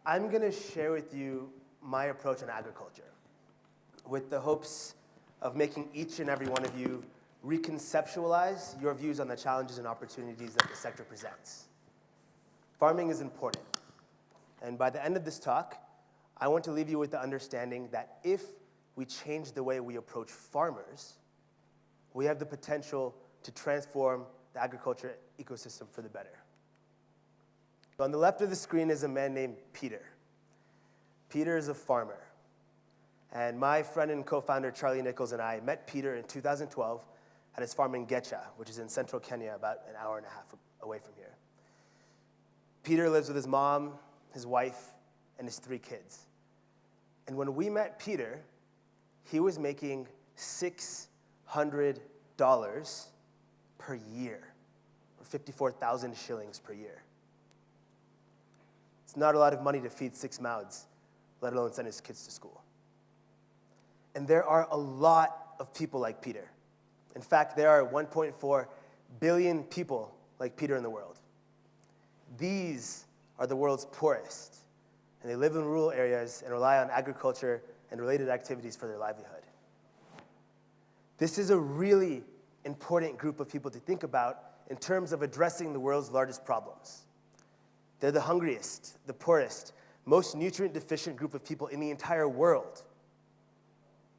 I'm going to share with you my approach on agriculture with the hopes of making each and every one of you reconceptualize your views on the challenges and opportunities that the sector presents. Farming is important, and by the end of this talk, I want to leave you with the understanding that if we change the way we approach farmers, we have the potential to transform the agriculture ecosystem for the better. So on the left of the screen is a man named Peter. Peter is a farmer. And my friend and co-founder Charlie Nichols and I met Peter in 2012 at his farm in Getcha, which is in central Kenya, about an hour and a half away from here. Peter lives with his mom, his wife, and his 3 kids. And when we met Peter, he was making $600 per year, or 54,000 shillings per year. It's not a lot of money to feed 6 mouths, let alone send his kids to school. And there are a lot of people like Peter. In fact, there are 1.4 billion people like Peter in the world. These are the world's poorest, and they live in rural areas and rely on agriculture and related activities for their livelihood. This is a really important group of people to think about in terms of addressing the world's largest problems. They're the hungriest, the poorest, most nutrient-deficient group of people in the entire world.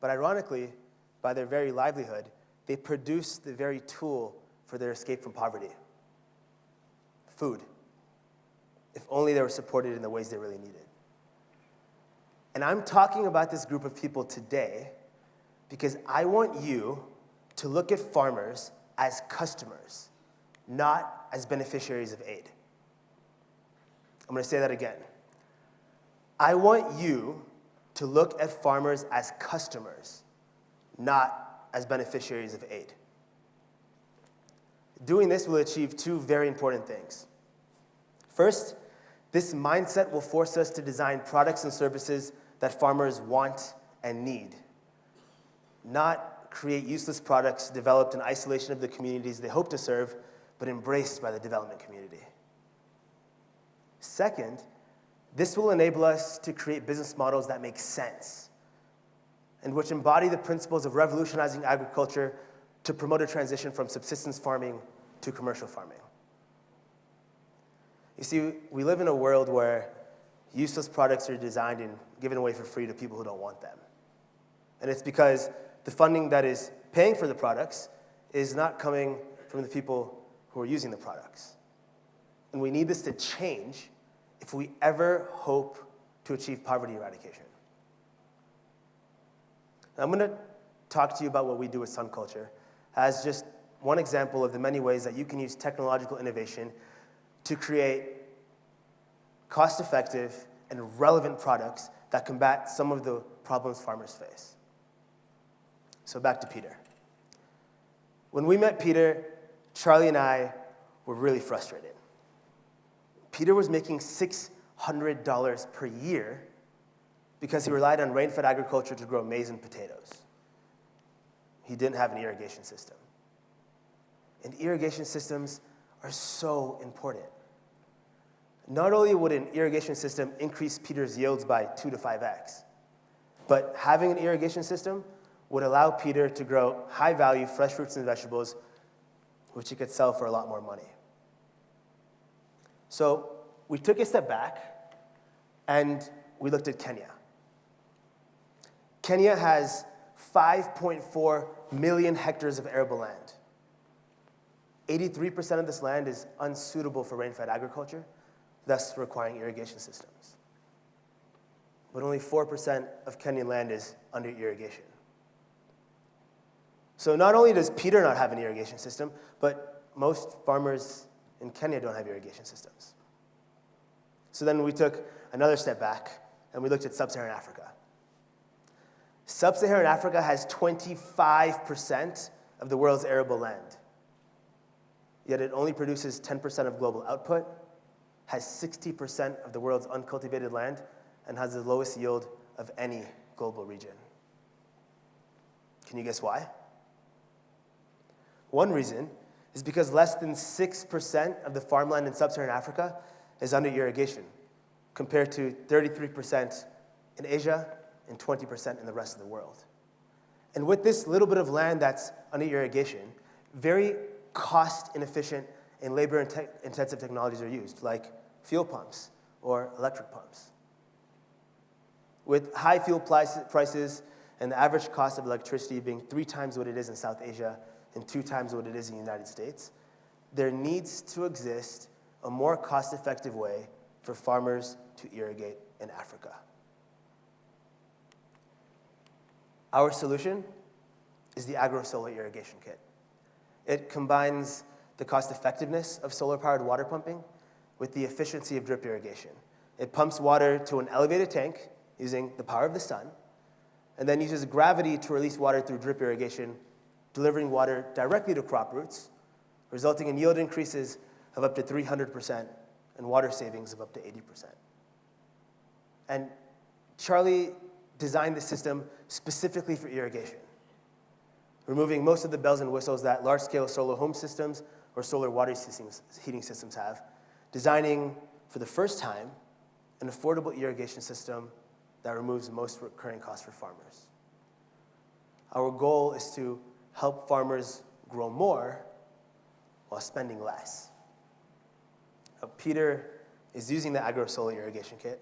But ironically, by their very livelihood, they produce the very tool for their escape from poverty: food. If only they were supported in the ways they really needed. And I'm talking about this group of people today because I want you to look at farmers as customers, not as beneficiaries of aid. I'm going to say that again. I want you to look at farmers as customers, not as beneficiaries of aid. Doing this will achieve 2 very important things. First, this mindset will force us to design products and services that farmers want and need, not create useless products developed in isolation of the communities they hope to serve, but embraced by the development community. Second, this will enable us to create business models that make sense and which embody the principles of revolutionizing agriculture to promote a transition from subsistence farming to commercial farming. You see, we live in a world where useless products are designed and given away for free to people who don't want them. And it's because the funding that is paying for the products is not coming from the people who are using the products. And we need this to change if we ever hope to achieve poverty eradication. Now, I'm going to talk to you about what we do at SunCulture as just one example of the many ways that you can use technological innovation to create cost-effective and relevant products that combat some of the problems farmers face. So back to Peter. When we met Peter, Charlie and I were really frustrated. Peter was making $600 per year because he relied on rain-fed agriculture to grow maize and potatoes. He didn't have an irrigation system. And irrigation systems are so important. Not only would an irrigation system increase Peter's yields by 2 to 5x, but having an irrigation system would allow Peter to grow high-value fresh fruits and vegetables, which he could sell for a lot more money. So we took a step back, and we looked at Kenya. Kenya has 5.4 million hectares of arable land. 83% of this land is unsuitable for rain-fed agriculture, thus requiring irrigation systems. But only 4% of Kenyan land is under irrigation. So not only does Peter not have an irrigation system, but most farmers in Kenya don't have irrigation systems. So then we took another step back, and we looked at sub-Saharan Africa. Sub-Saharan Africa has 25% of the world's arable land, yet it only produces 10% of global output, has 60% of the world's uncultivated land, and has the lowest yield of any global region. Can you guess why? One reason is because less than 6% of the farmland in sub-Saharan Africa is under irrigation, compared to 33% in Asia and 20% in the rest of the world. And with this little bit of land that's under irrigation, very cost-inefficient and labor-intensive technologies are used, like fuel pumps or electric pumps. With high fuel prices and the average cost of electricity being 3 times what it is in South Asia and 2 times what it is in the United States, there needs to exist a more cost-effective way for farmers to irrigate in Africa. Our solution is the agro-solar irrigation kit. It combines the cost-effectiveness of solar-powered water pumping with the efficiency of drip irrigation. It pumps water to an elevated tank using the power of the sun, and then uses gravity to release water through drip irrigation, delivering water directly to crop roots, resulting in yield increases of up to 300% and water savings of up to 80%. And Charlie designed the system specifically for irrigation, removing most of the bells and whistles that large-scale solar home systems or solar water heating systems have, designing, for the first time, an affordable irrigation system that removes most recurring costs for farmers. Our goal is to help farmers grow more while spending less. Peter is using the agro-solar irrigation kit,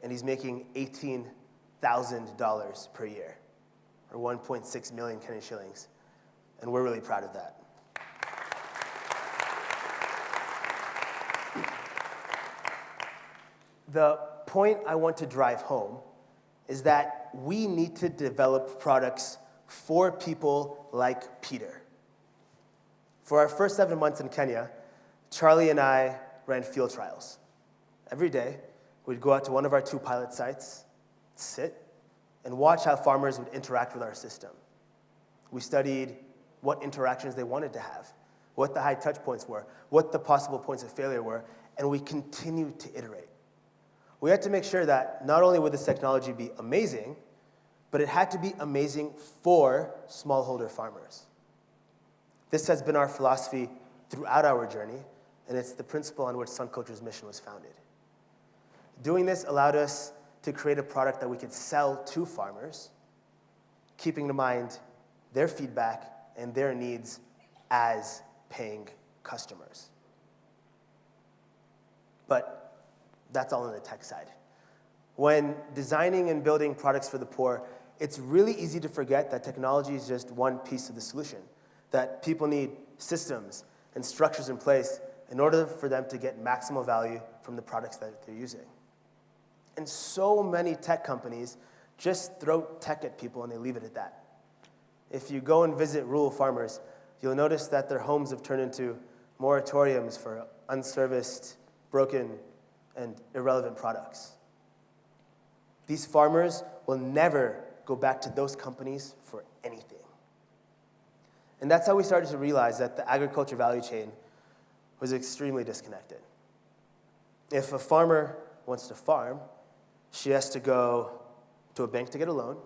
and he's making $18,000 per year, or 1.6 million Kenyan shillings, and we're really proud of that. The point I want to drive home is that we need to develop products for people like Peter. For our first 7 months in Kenya, Charlie and I ran field trials. Every day, we'd go out to one of our 2 pilot sites, sit, and watch how farmers would interact with our system. We studied what interactions they wanted to have, what the high touch points were, what the possible points of failure were, and we continued to iterate. We had to make sure that not only would this technology be amazing, but it had to be amazing for smallholder farmers. This has been our philosophy throughout our journey, and it's the principle on which SunCulture's mission was founded. Doing this allowed us to create a product that we could sell to farmers, keeping in mind their feedback and their needs as paying customers. But that's all on the tech side. When designing and building products for the poor, it's really easy to forget that technology is just one piece of the solution, that people need systems and structures in place in order for them to get maximal value from the products that they're using. And so many tech companies just throw tech at people and they leave it at that. If you go and visit rural farmers, you'll notice that their homes have turned into moratoriums for unserviced, broken, and irrelevant products. These farmers will never go back to those companies for anything. And that's how we started to realize that the agriculture value chain was extremely disconnected. If a farmer wants to farm, she has to go to a bank to get a loan,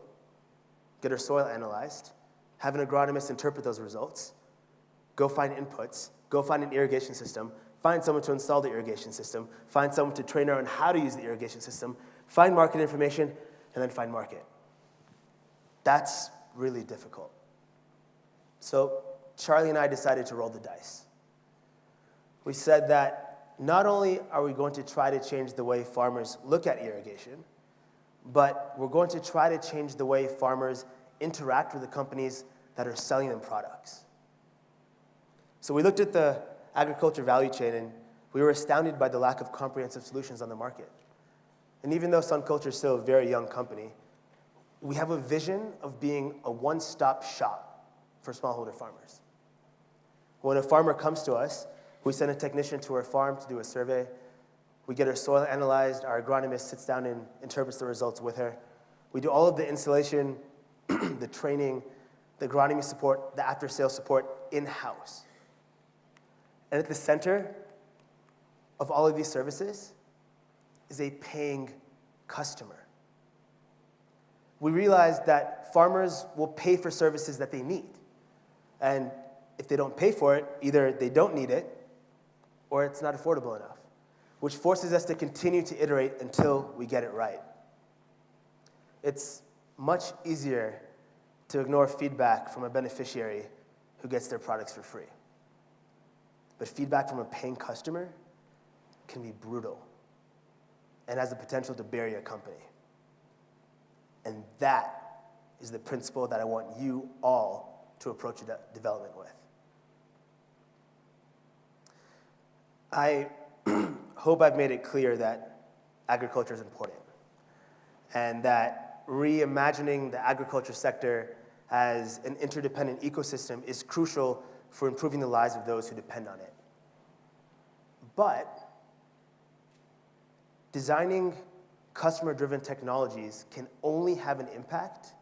get her soil analyzed, have an agronomist interpret those results, go find inputs, go find an irrigation system, find someone to install the irrigation system, find someone to train her on how to use the irrigation system, find market information, and then find market. That's really difficult. So Charlie and I decided to roll the dice. We said that not only are we going to try to change the way farmers look at irrigation, but we're going to try to change the way farmers interact with the companies that are selling them products. So we looked at the agriculture value chain, and we were astounded by the lack of comprehensive solutions on the market. And even though SunCulture is still a very young company, we have a vision of being a one-stop shop for smallholder farmers. When a farmer comes to us, we send a technician to her farm to do a survey. We get her soil analyzed. Our agronomist sits down and interprets the results with her. We do all of the installation, the training, the agronomy support, the after-sales support in-house. And at the center of all of these services is a paying customer. We realized that farmers will pay for services that they need. And if they don't pay for it, either they don't need it or it's not affordable enough. which forces us to continue to iterate until we get it right. It's much easier to ignore feedback from a beneficiary who gets their products for free. But feedback from a paying customer can be brutal and has the potential to bury a company. And that is the principle that I want you all to approach development with. I hope I've made it clear that agriculture is important and that reimagining the agriculture sector as an interdependent ecosystem is crucial for improving the lives of those who depend on it. But designing customer-driven technologies can only have an impact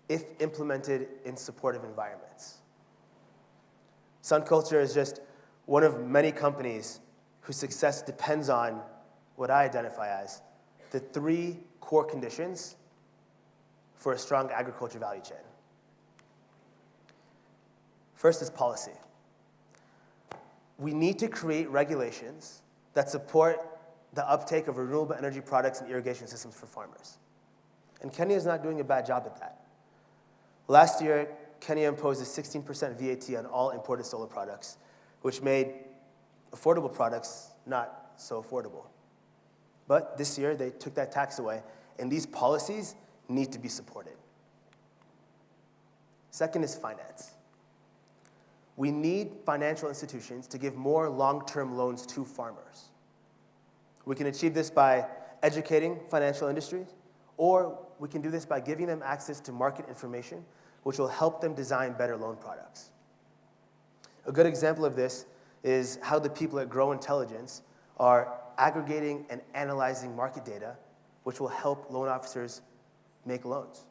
if implemented in supportive environments. SunCulture is just one of many companies whose success depends on what I identify as the 3 core conditions for a strong agriculture value chain. First is policy. We need to create regulations that support the uptake of renewable energy products and irrigation systems for farmers. And Kenya is not doing a bad job at that. Last year, Kenya imposed a 16% VAT on all imported solar products, which made affordable products not so affordable. But this year, they took that tax away, and these policies need to be supported. Second is finance. We need financial institutions to give more long-term loans to farmers. We can achieve this by educating financial industries, or we can do this by giving them access to market information, which will help them design better loan products. A good example of this is how the people at Grow Intelligence are aggregating and analyzing market data, which will help loan officers make loans.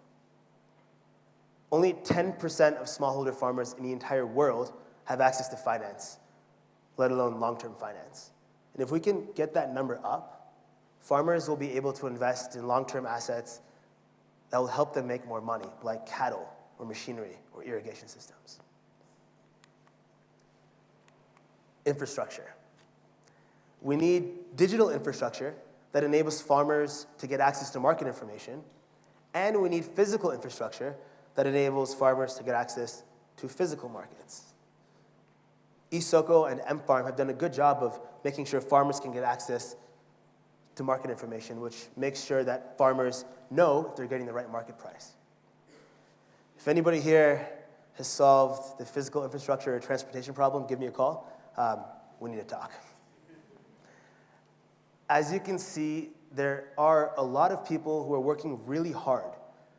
Only 10% of smallholder farmers in the entire world have access to finance, let alone long-term finance. And if we can get that number up, farmers will be able to invest in long-term assets that will help them make more money, like cattle or machinery or irrigation systems. Infrastructure. We need digital infrastructure that enables farmers to get access to market information, and we need physical infrastructure that enables farmers to get access to physical markets. eSoko and M-Farm have done a good job of making sure farmers can get access to market information, which makes sure that farmers know if they're getting the right market price. If anybody here has solved the physical infrastructure or transportation problem, give me a call. We need to talk. As you can see, there are a lot of people who are working really hard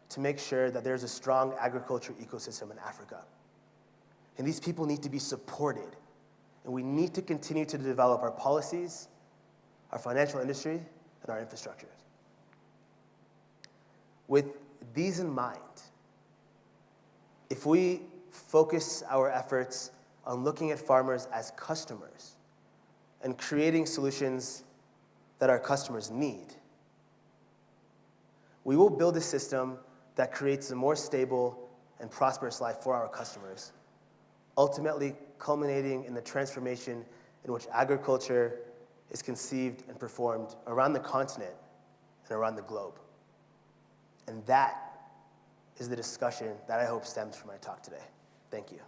to make sure that there's a strong agriculture ecosystem in Africa. And these people need to be supported. And we need to continue to develop our policies, our financial industry, and our infrastructures. With these in mind, if we focus our efforts on looking at farmers as customers and creating solutions that our customers need, we will build a system that creates a more stable and prosperous life for our customers, ultimately culminating in the transformation in which agriculture is conceived and performed around the continent and around the globe. And that is the discussion that I hope stems from my talk today. Thank you.